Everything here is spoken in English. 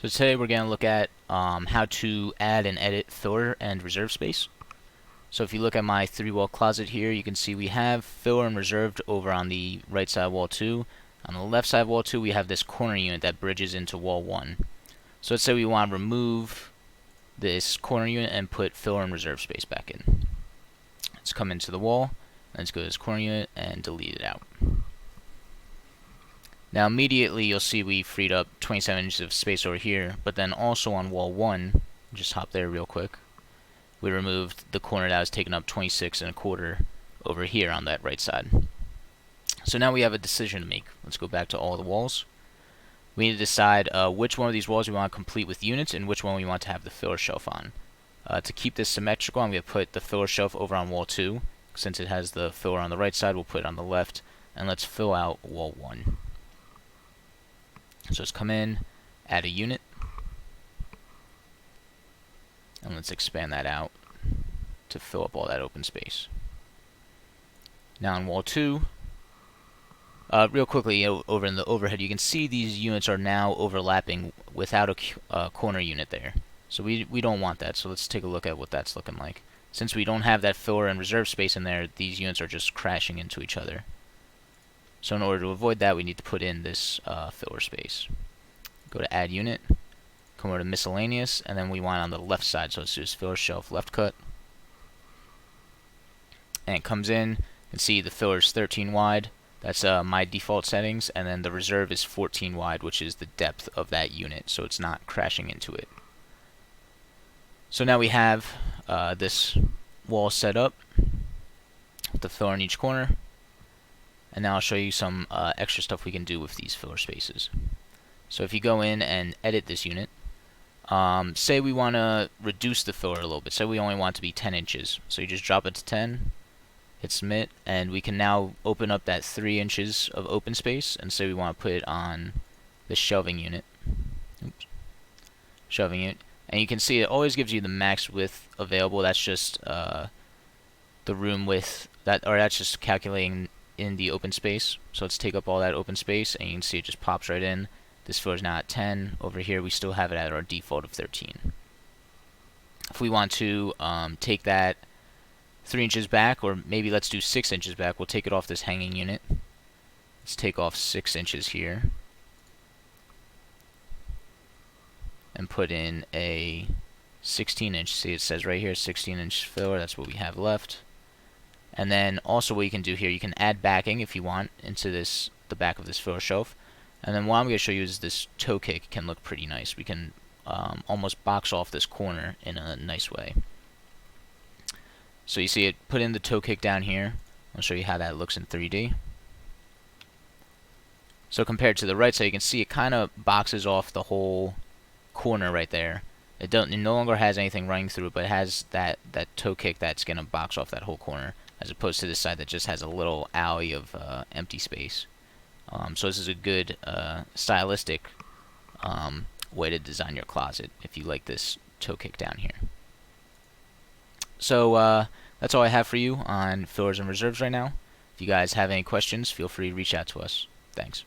So today we're going to look at how to add and edit filler and reserve space. So if you look at my 3-wall closet here, you can see we have filler and reserved over on the right side of wall 2. On the left side of wall 2 we have this corner unit that bridges into wall 1. So let's say we want to remove this corner unit and put filler and reserve space back in. Let's come into the wall, let's go to this corner unit and delete it out. Now immediately you'll see we freed up 27 inches of space over here, but then also on wall 1, just hop there real quick, we removed the corner that was taking up 26.25 over here on that right side. So now we have a decision to make. Let's go back to all the walls. We need to decide which one of these walls we want to complete with units and which one we want to have the filler shelf on. To keep this symmetrical, I'm going to put the filler shelf over on wall 2. Since it has the filler on the right side, we'll put it on the left, and let's fill out wall 1. So let's come in, add a unit, and let's expand that out to fill up all that open space. Now on wall 2, real quickly over in the overhead, you can see these units are now overlapping without a corner unit there. So we don't want that, so let's take a look at what that's looking like. Since we don't have that filler and reserve space in there, these units are just crashing into each other. So in order to avoid that, we need to put in this filler space. Go to add unit, come over to miscellaneous, and then we want on the left side, so let's do this filler shelf left cut. And it comes in, you can see the filler is 13 wide, that's my default settings, and then the reserve is 14 wide, which is the depth of that unit, so it's not crashing into it. So now we have this wall set up, with the filler in each corner. And now I'll show you some extra stuff we can do with these filler spaces. So if you go in and edit this unit, say we want to reduce the filler a little bit. Say we only want it to be 10 inches. So you just drop it to 10, hit submit, and we can now open up that 3 inches of open space, and say we want to put it on the shelving unit. Oops. Shelving unit. And you can see it always gives you the max width available. That's just the room width, or that's just calculating in the open space. So let's take up all that open space, and you can see it just pops right in. This filler is now at 10. Over here we still have it at our default of 13. If we want to take that 3 inches back, or maybe let's do 6 inches back, we'll take it off this hanging unit. Let's take off 6 inches here and put in a 16 inch. See, it says right here 16 inch filler. That's what we have left. And then also what you can do here, you can add backing if you want into the back of this filler shelf. And then what I'm going to show you is this toe kick can look pretty nice. We can almost box off this corner in a nice way. So you see it put in the toe kick down here. I'll show you how that looks in 3D. So compared to the right side, you can see it kind of boxes off the whole corner right there. It no longer has anything running through it, but it has that toe kick that's going to box off that whole corner, as opposed to this side that just has a little alley of empty space. So this is a good stylistic way to design your closet if you like this toe kick down here. So that's all I have for you on fillers and reserves right now. If you guys have any questions, feel free to reach out to us. Thanks.